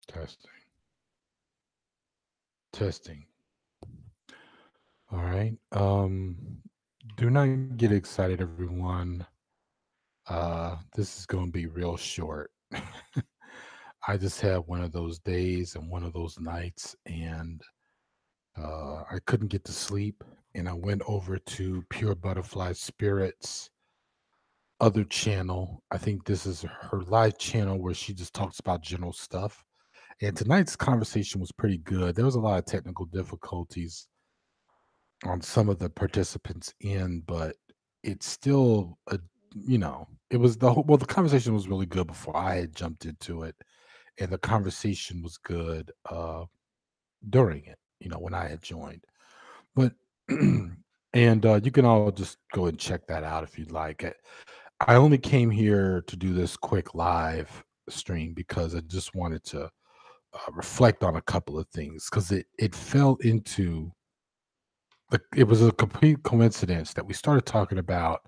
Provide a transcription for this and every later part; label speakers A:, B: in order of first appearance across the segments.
A: Testing. Testing. All right. Do not get excited, everyone. This is going to be real short. I just had one of those days and one of those nights, and I couldn't get to sleep. And I went over to Pure Butterfly Spirits other channel. I think this is her live channel where she just talks about general stuff. And tonight's conversation was pretty good. There was a lot of technical difficulties on some of the participants in, but it's still it was the conversation was really good before I had jumped into it, and the conversation was good during it, when I had joined. But and you can all just go and check that out if you'd like it. I only came here to do this quick live stream because I just wanted to reflect on a couple of things because it fell into it was a complete coincidence that we started talking about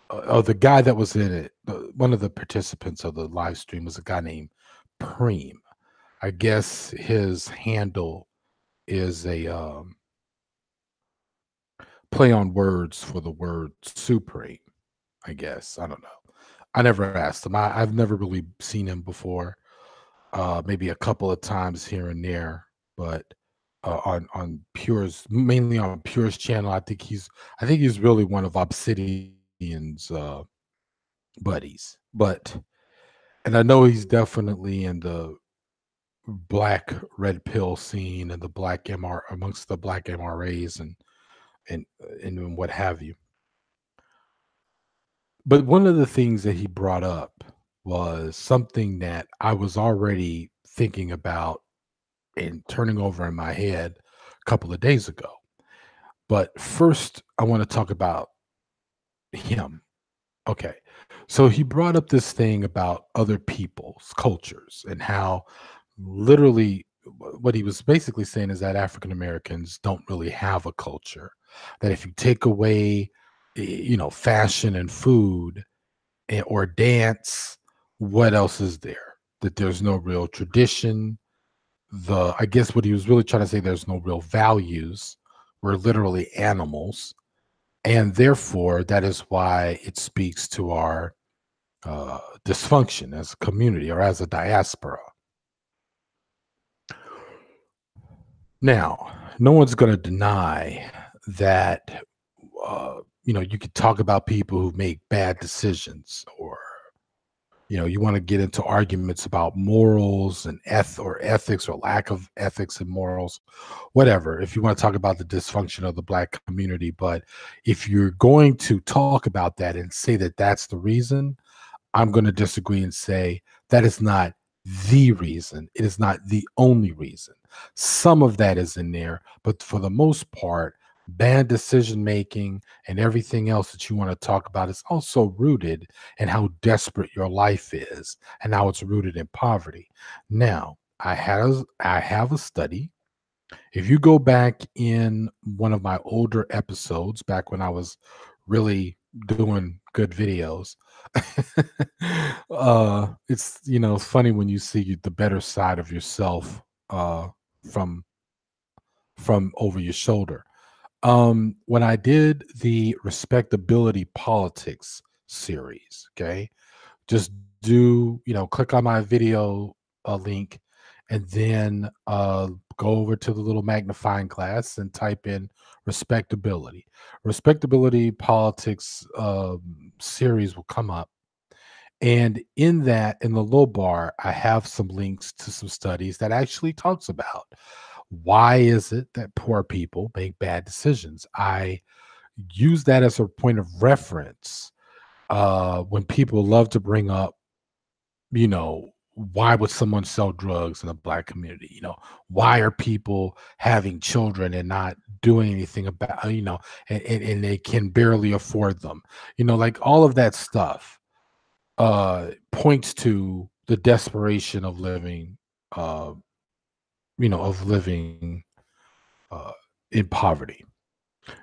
A: the guy that was in it. One of the participants of the live stream was a guy named Preem. I guess his handle is a play on words for the word supreme. I guess I don't know. I never asked him. I've never really seen him before. Maybe a couple of times here and there, but on Pure's mainly on Pure's channel. I think he's really one of Obsidian's buddies. But and I know he's definitely in the black red pill scene and the black MR amongst the black MRAs and what have you. But one of the things that he brought up was something that I was already thinking about and turning over in my head a couple of days ago. But first, I want to talk about him. Okay. So he brought up this thing about other people's cultures and how literally what he was basically saying is that African Americans don't really have a culture. That if you take away, fashion and food or dance, what else is there? That there's no real tradition. I guess what he was really trying to say, there's no real values. We're literally animals. And therefore, that is why it speaks to our dysfunction as a community or as a diaspora. Now, no one's going to deny that, you could talk about people who make bad decisions or, you want to get into arguments about morals and ethics or lack of ethics and morals, whatever. If you want to talk about the dysfunction of the black community, but if you're going to talk about that and say that that's the reason, I'm going to disagree and say that is not the reason. It is not the only reason. Some of that is in there, but for the most part, bad decision making and everything else that you want to talk about is also rooted in how desperate your life is and how it's rooted in poverty. Now, I have a study. If you go back in one of my older episodes, back when I was really doing good videos, it's funny when you see the better side of yourself from over your shoulder. When I did the respectability politics series, okay, just click on my video link and then go over to the little magnifying glass and type in respectability. Respectability politics series will come up. And in that, in the low bar, I have some links to some studies that actually talks about why is it that poor people make bad decisions. I use that as a point of reference when people love to bring up, why would someone sell drugs in the black community? Why are people having children and not doing anything about, and they can barely afford them? Like all of that stuff points to the desperation of living, uh, uh, in poverty.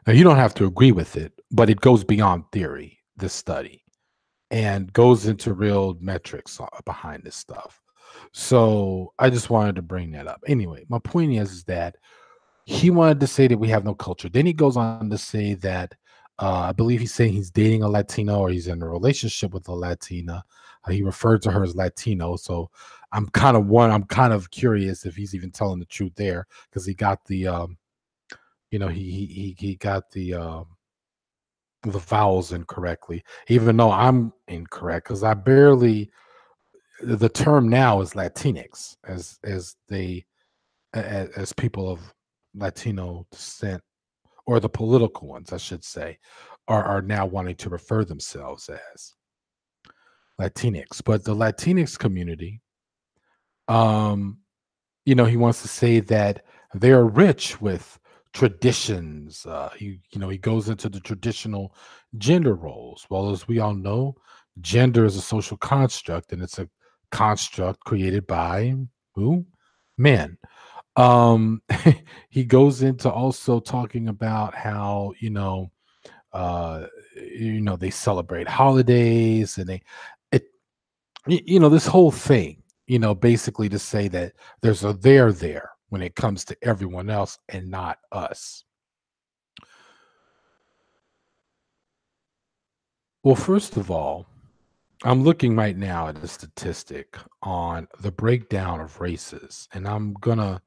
A: Now, you don't have to agree with it, but it goes beyond theory, this study, and goes into real metrics behind this stuff. So I just wanted to bring that up. Anyway, my point is that he wanted to say that we have no culture. Then he goes on to say that I believe he's saying he's dating a Latino or he's in a relationship with a Latina. He referred to her as Latino. So I'm kind of curious if he's even telling the truth there because he got the he got the vowels incorrectly, even though I'm incorrect because I barely the term now is Latinx as they as people of Latino descent or the political ones, I should say, are now wanting to refer themselves as Latinx. But the Latinx community, um, he wants to say that they are rich with traditions. He goes into the traditional gender roles. Well, as we all know, gender is a social construct, and it's a construct created by who? Men. Um, he goes into also talking about how uh, they celebrate holidays and it, this whole thing, basically to say that there's a there when it comes to everyone else and not us. Well, first of all, I'm looking right now at a statistic on the breakdown of races, and I'm gonna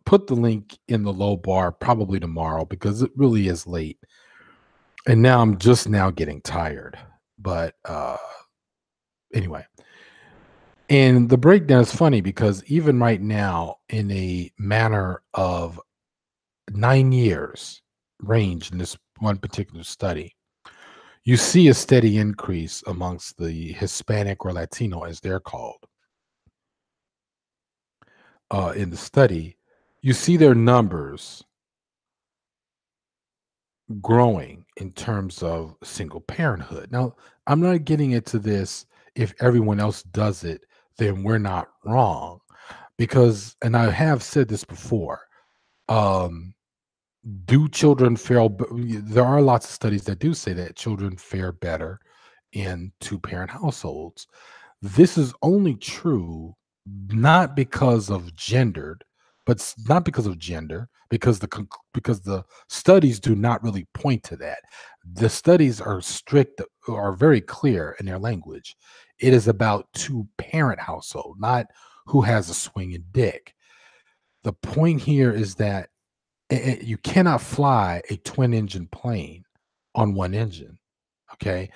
A: put the link in the low bar probably tomorrow because it really is late, and now I'm just now getting tired. But anyway, and the breakdown is funny because even right now, in a manner of 9 years range in this one particular study, you see a steady increase amongst the Hispanic or Latino, as they're called, in the study. You see their numbers growing in terms of single parenthood. Now, I'm not getting into this if everyone else does it, then we're not wrong. Because, and I have said this before, um, do children fare there are lots of studies that do say that children fare better in two-parent households. This is only true not because of gendered, but not because of gender, because because the studies do not really point to that. The studies are strict, are very clear in their language. It is about two-parent household, not who has a swinging dick. The point here is that you cannot fly a twin engine plane on one engine. Okay.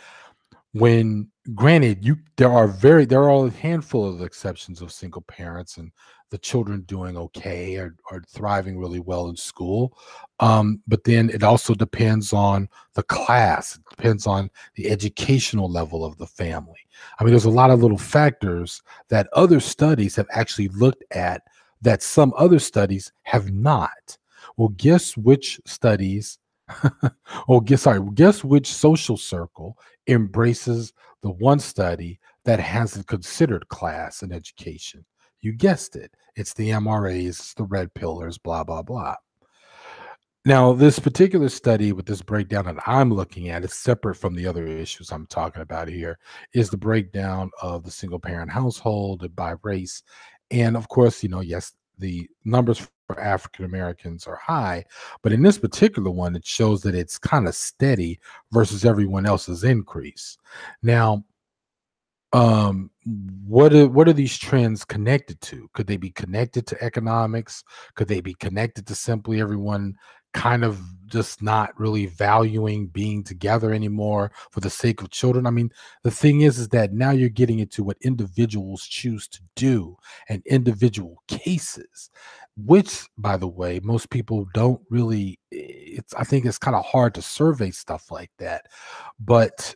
A: When granted, there are a handful of exceptions of single parents and the children doing okay or thriving really well in school. But then it also depends on the class, it depends on the educational level of the family. I mean, there's a lot of little factors that other studies have actually looked at that some other studies have not. Well, guess which studies guess which social circle embraces the one study that hasn't considered class and education. You guessed it. It's the MRAs, it's the red pillars, blah, blah, blah. Now, this particular study with this breakdown that I'm looking at is separate from the other issues I'm talking about here, is the breakdown of the single parent household by race. And of course, yes, the numbers for African Americans are high, but in this particular one, it shows that it's kind of steady versus everyone else's increase. Now, um, what are these trends connected to? Could they be connected to economics? Could they be connected to simply everyone kind of just not really valuing being together anymore for the sake of children? I mean, the thing is that now you're getting into what individuals choose to do and individual cases, which, by the way, most people don't really. I think it's kind of hard to survey stuff like that, but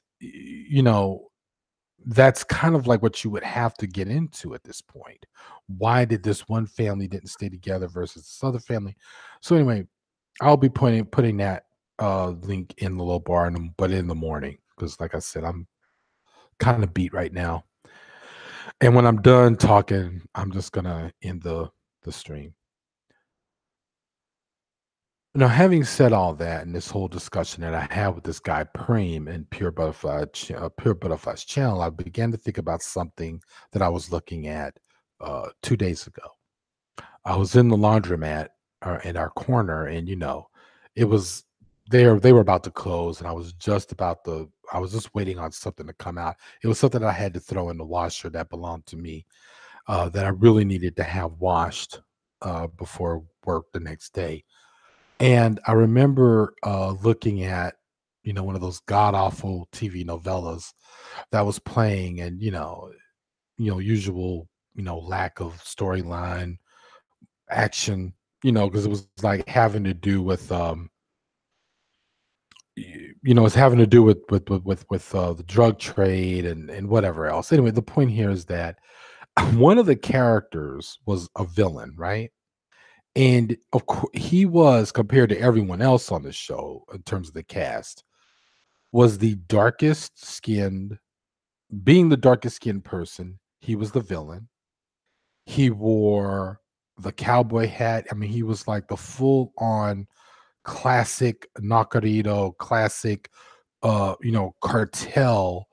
A: that's kind of like what you would have to get into at this point. Why did this one family didn't stay together versus this other family? So anyway, I'll be putting that link in the low bar, but in the morning because, like I said, I'm kind of beat right now. And when I'm done talking, I'm just gonna end the stream. Now, having said all that, and this whole discussion that I had with this guy Preem and Pure Butterfly's channel, I began to think about something that I was looking at 2 days ago. I was in the laundromat in our corner, and it was they were about to close, and I was just waiting on something to come out. It was something I had to throw in the washer that belonged to me, that I really needed to have washed before work the next day. And I remember looking at one of those god awful TV novellas that was playing, and usual lack of storyline action, because it was like having to do with it's having to do with the drug trade and whatever else. Anyway, the point here is that one of the characters was a villain, right? And of course, he was, compared to everyone else on the show in terms of the cast, was the darkest skinned, being the darkest skinned person. He was the villain. He wore the cowboy hat. I mean, he was like the full on classic Nacarito, classic, cartel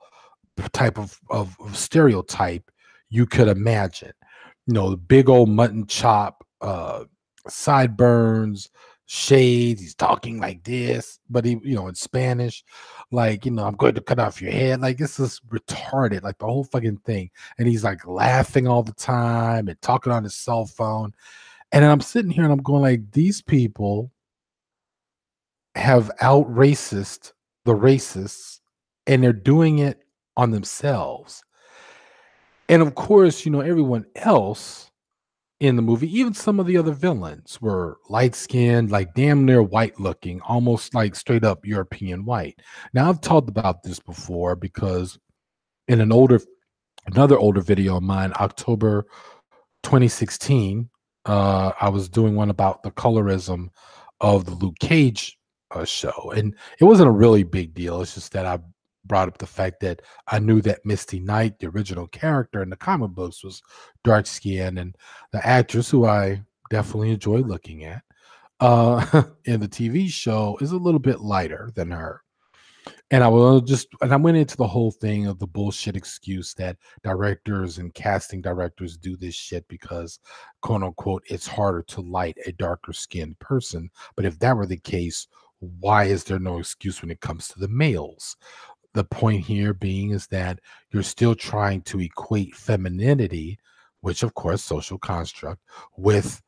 A: type of stereotype you could imagine. The big old mutton chop, sideburns, shades. He's talking like this, but he, in Spanish, like, I'm going to cut off your head. Like, this is retarded, like the whole fucking thing. And he's like laughing all the time and talking on his cell phone. And then I'm sitting here and I'm going, like, these people have out racist the racists, and they're doing it on themselves. And of course, everyone else in the movie, even some of the other villains were light skinned, like damn near white looking, almost like straight up European white. Now, I've talked about this before because in another older video of mine, October 2016, I was doing one about the colorism of the Luke Cage show. And it wasn't a really big deal. It's just that I brought up the fact that I knew that Misty Knight, the original character in the comic books, was dark skinned, and the actress, who I definitely enjoy looking at, in the TV show, is a little bit lighter than her. And I went into the whole thing of the bullshit excuse that directors and casting directors do this shit because, quote unquote, it's harder to light a darker skinned person. But if that were the case, why is there no excuse when it comes to the males? The point here being is that you're still trying to equate femininity, which of course social construct, with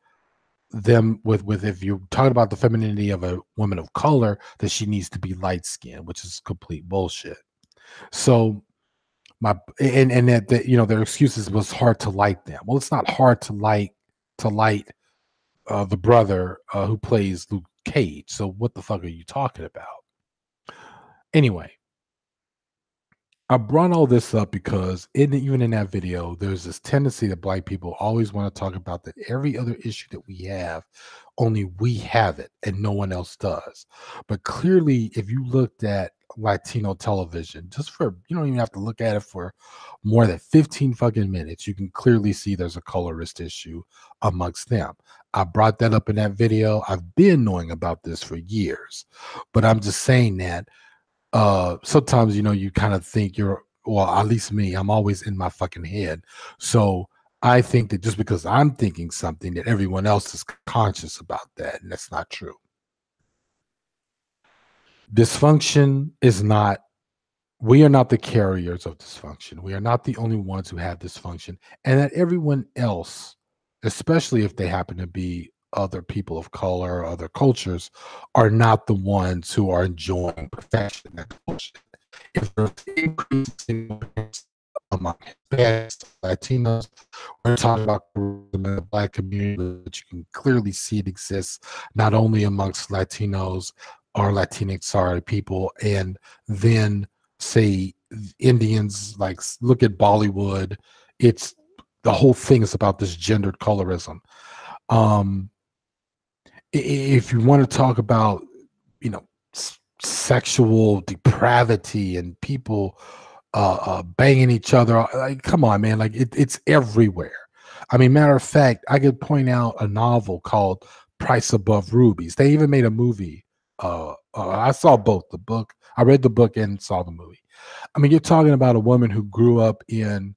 A: them with if you're talking about the femininity of a woman of color, that she needs to be light skinned, which is complete bullshit. So my and that their excuses was hard to light them. Well, it's not hard to light the brother who plays Luke Cage. So what the fuck are you talking about? Anyway, I brought all this up because even in that video, there's this tendency that black people always want to talk about that every other issue that we have, only we have it and no one else does. But clearly, if you looked at Latino television, just for, you don't even have to look at it for more than 15 fucking minutes, you can clearly see there's a colorist issue amongst them. I brought that up in that video. I've been knowing about this for years, but I'm just saying that sometimes you kind of think well, at least me, I'm always in my fucking head. So I think that just because I'm thinking something, that everyone else is conscious about that, and that's not true. Dysfunction is not We are not the carriers of dysfunction. We are not the only ones who have dysfunction, and that everyone else, especially if they happen to be other people of color or other cultures, are not the ones who are enjoying perfection. That's bullshit. If there's increasing among Hispanics, Latinos, we're talking about the Black community, but you can clearly see it exists not only amongst Latinos or Latinx, sorry, people, and then say Indians. Like, look at Bollywood. It's The whole thing is about this gendered colorism. Um, if you want to talk about, sexual depravity and people banging each other, like, come on, man, like it's everywhere. I mean, matter of fact, I could point out a novel called Price Above Rubies. They even made a movie. I saw both the book. I read the book and saw the movie. I mean, you're talking about a woman who grew up in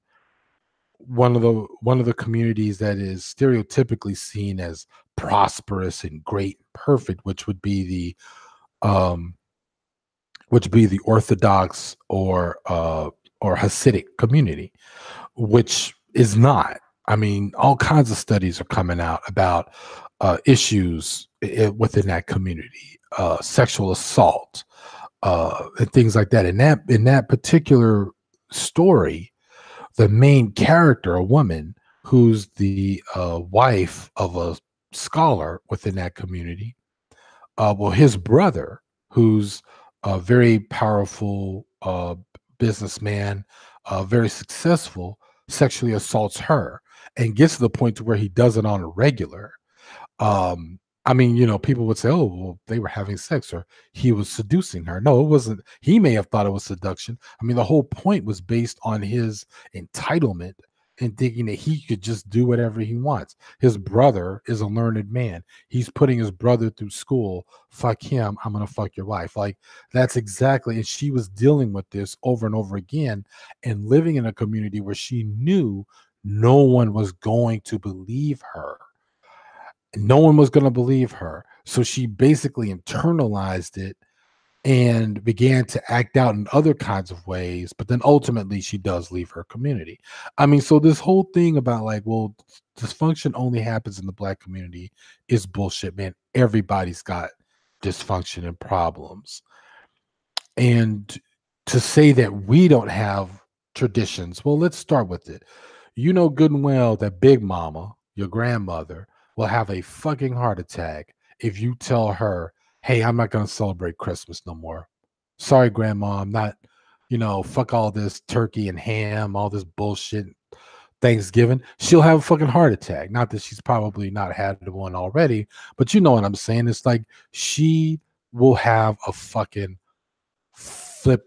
A: one of the communities that is stereotypically seen as prosperous and great and perfect, um which would be the Orthodox or Hasidic community, which is not. I mean, all kinds of studies are coming out about issues within that community, sexual assault, and things like that. In that particular story, the main character, a woman who's the wife of a scholar within that community, well, his brother, who's a very powerful businessman, very successful, sexually assaults her and gets to the point to where he does it on a regular. I mean, people would say, "Oh, well, they were having sex, or he was seducing her." No, it wasn't. He may have thought it was seduction. I mean, the whole point was based on his entitlement and thinking that he could just do whatever he wants. His brother is a learned man. He's putting his brother through school. Fuck him. I'm gonna fuck your wife. Like that's exactly. And she was dealing with this over and over again, and living in a community where she knew no one was going to believe her, no one was going to believe her. So she basically internalized it and began to act out in other kinds of ways. But then ultimately, she does leave her community. I mean, so this whole thing about like, well, dysfunction only happens in the Black community is bullshit, man. Everybody's got dysfunction and problems. And to say that we don't have traditions, well, let's start with it. You know good and well that Big Mama, your grandmother, will have a fucking heart attack if you tell her, "Hey, I'm not going to celebrate Christmas no more. Sorry, Grandma, I'm not, fuck all this turkey and ham, all this bullshit, Thanksgiving." She'll have a fucking heart attack. Not that she's probably not had one already, but you know what I'm saying. It's like she will have a fucking flip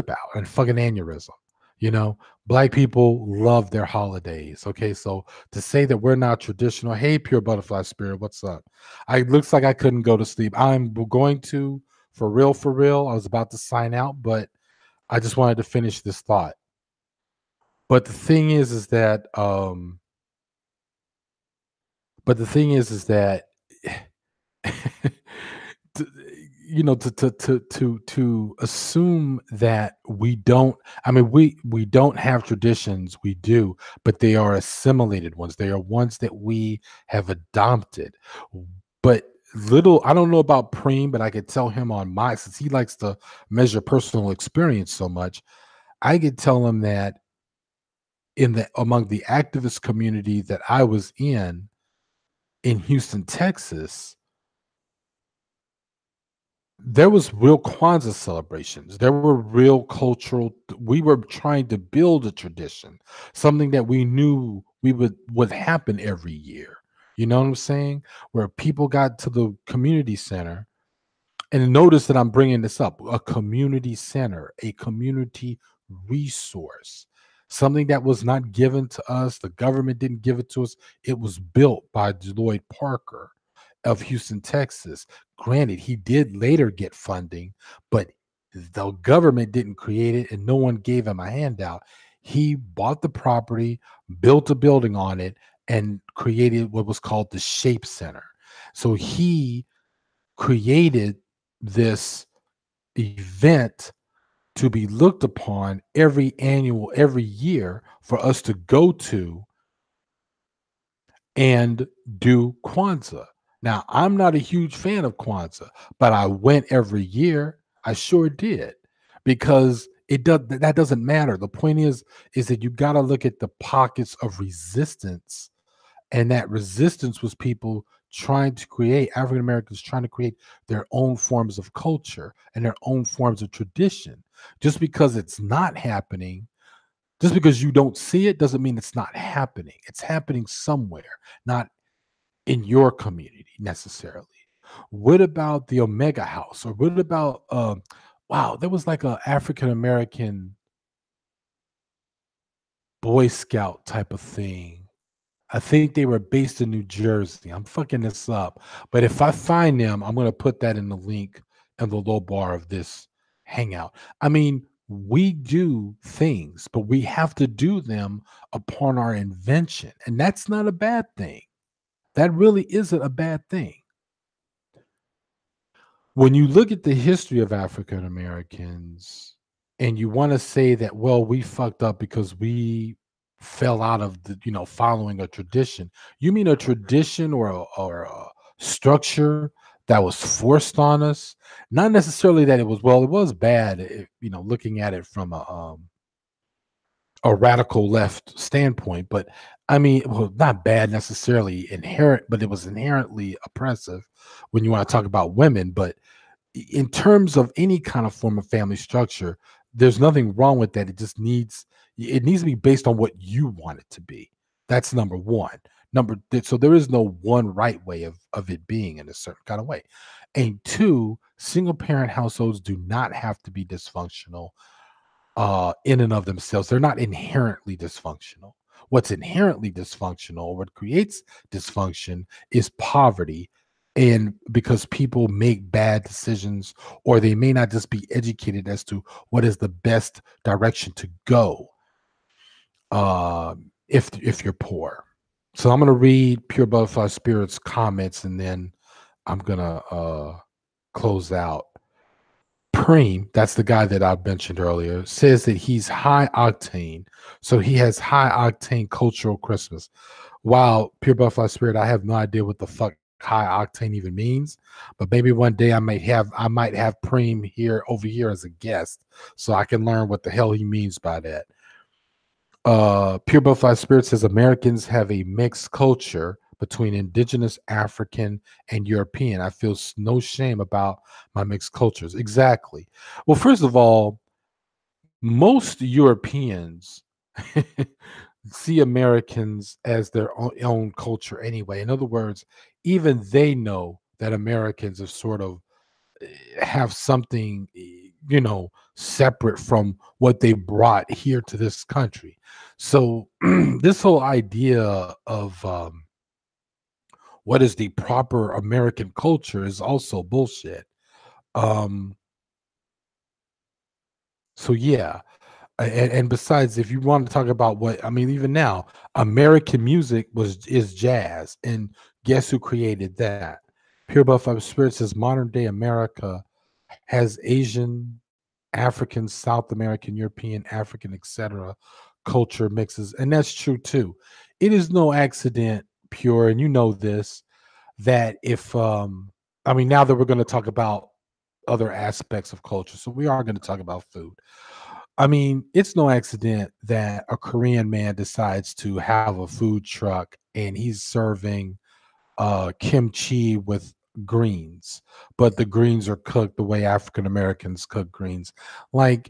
A: out and fucking aneurysm. You know, Black people love their holidays. Okay, so to say that we're not traditional, hey, pure butterfly spirit, what's up? I looks like I couldn't go to sleep. I'm going to for real, for real. I was about to sign out, but I just wanted to finish this thought. But the thing is that, but the thing is that to, to assume that we don't, I mean, we don't have traditions, we do, but they are assimilated ones. They are ones that we have adopted. But little, I don't know about Preem, but I could tell him on my, since he likes to measure personal experience so much, I could tell him that in the among the activist community that I was in Houston, Texas, there was real Kwanzaa celebrations. There were real cultural, we were trying to build a tradition, something that we knew we would happen every year. You know what I'm saying? Where people got to the community center, and notice that I'm bringing this up, a community center, a community resource, something that was not given to us. The government didn't give it to us. It was built by Lloyd Parker of Houston, Texas. Granted, he did later get funding, but the government didn't create it and no one gave him a handout. He bought the property, built a building on it, and created what was called the Shape Center. So he created this event to be looked upon every year for us to go to and do Kwanzaa. Now, I'm not a huge fan of Kwanzaa, but I went every year. I sure did, because that doesn't matter. The point is that you got to look at the pockets of resistance, and that resistance was people trying to create, African Americans trying to create their own forms of culture and their own forms of tradition. Just because it's not happening, just because you don't see it, doesn't mean it's not happening. It's happening somewhere, not in your community necessarily. What about the Omega House? Or what about wow, there was like a African American Boy Scout type of thing. I think they were based in New Jersey. I'm fucking this up. But if I find them, I'm gonna put that in the link in the low bar of this hangout. I mean, We do things, but we have to do them upon our invention. And that's not a bad thing. That really isn't a bad thing. When you look at the history of African Americans and you want to say that, well, we fucked up because we fell out of the, following a tradition. You mean a tradition or a structure that was forced on us? Not necessarily that it was, well, it was bad, looking at it from a radical left standpoint, but I mean, well, not bad necessarily inherent, but it was inherently oppressive when you want to talk about women. But in terms of any kind of form of family structure, there's nothing wrong with that. It needs to be based on what you want it to be. That's number one. So there is no one right way of it being in a certain kind of way. And two, single parent households do not have to be dysfunctional in and of themselves. They're not inherently dysfunctional. What's inherently dysfunctional, what creates dysfunction, is poverty. And because people make bad decisions, or they may not just be educated as to what is the best direction to go, if you're poor. So I'm gonna read Pure Butterfly Spirit's comments, and then I'm gonna close out. Preem, that's the guy that I mentioned earlier, says that he's high octane. So he has high octane cultural Christmas. Wow, Pure Butterfly Spirit, I have no idea what the fuck high octane even means. But maybe one day I might have Preem here over here as a guest so I can learn what the hell he means by that. Pure Butterfly Spirit says Americans have a mixed culture between indigenous, African, and European. I feel no shame about my mixed cultures. Exactly. Well, first of all, most Europeans see Americans as their own culture anyway. In other words, even they know that Americans are sort of have something separate from what they brought here to this country. So this whole idea of what is the proper American culture is also bullshit. um so yeah. And besides, if you want to talk about what I mean, even now, American music is jazz, and guess who created that? Pure Buffalo Spirit says modern day America has Asian, African, South American, European, African, etc. culture mixes, and that's true too. It is no accident, Pure, and you know this, that if I mean, now that we're going to talk about other aspects of culture, so we are going to talk about food. I mean, it's no accident that a Korean man decides to have a food truck and he's serving kimchi with greens, but the greens are cooked the way African Americans cook greens. Like,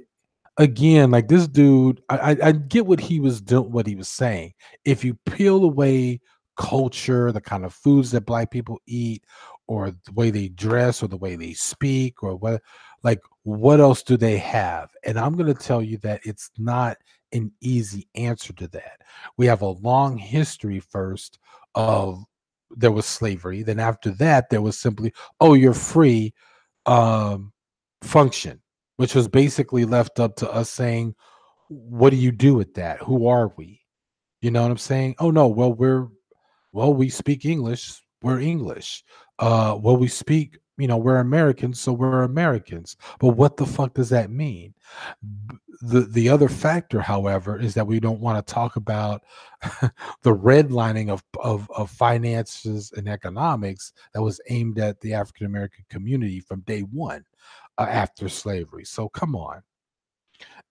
A: again, like this dude, I get what he was doing, what he was saying. If you peel away culture, the kind of foods that black people eat, or the way they dress, or the way they speak, or what else do they have? And I'm going to tell you that it's not an easy answer to that. We have a long history first of there was slavery. Then after that, there was simply, oh, you're free, um, function, which was basically left up to us saying, what do you do with that? Who are we? You know what I'm saying? Oh no, we speak English, we're English. We speak, we're Americans, so we're Americans. But what the fuck does that mean? The other factor, however, is that we don't want to talk about the redlining of finances and economics that was aimed at the African American community from day one, after slavery. So come on.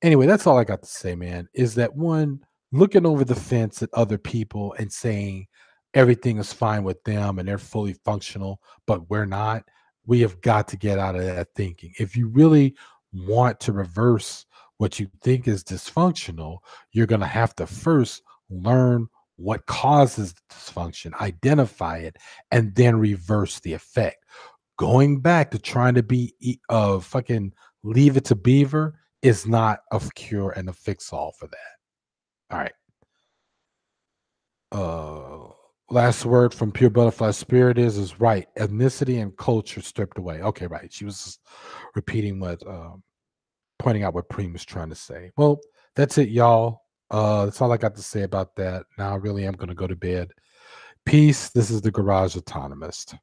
A: Anyway, that's all I got to say, man. Is that one, looking over the fence at other people and saying everything is fine with them and they're fully functional, but we're not. We have got to get out of that thinking. If you really want to reverse what you think is dysfunctional, you're going to have to first learn what causes the dysfunction, identify it, and then reverse the effect. Going back to trying to be fucking leave it to beaver is not a cure and a fix all for that. All right. Uh Last word from Pure Butterfly Spirit is right. Ethnicity and culture stripped away. Okay, right. She was just repeating what pointing out what Preem was trying to say. Well, that's it, y'all. That's all I got to say about that. Now I really am going to go to bed. Peace. This is the Garage Autonomist.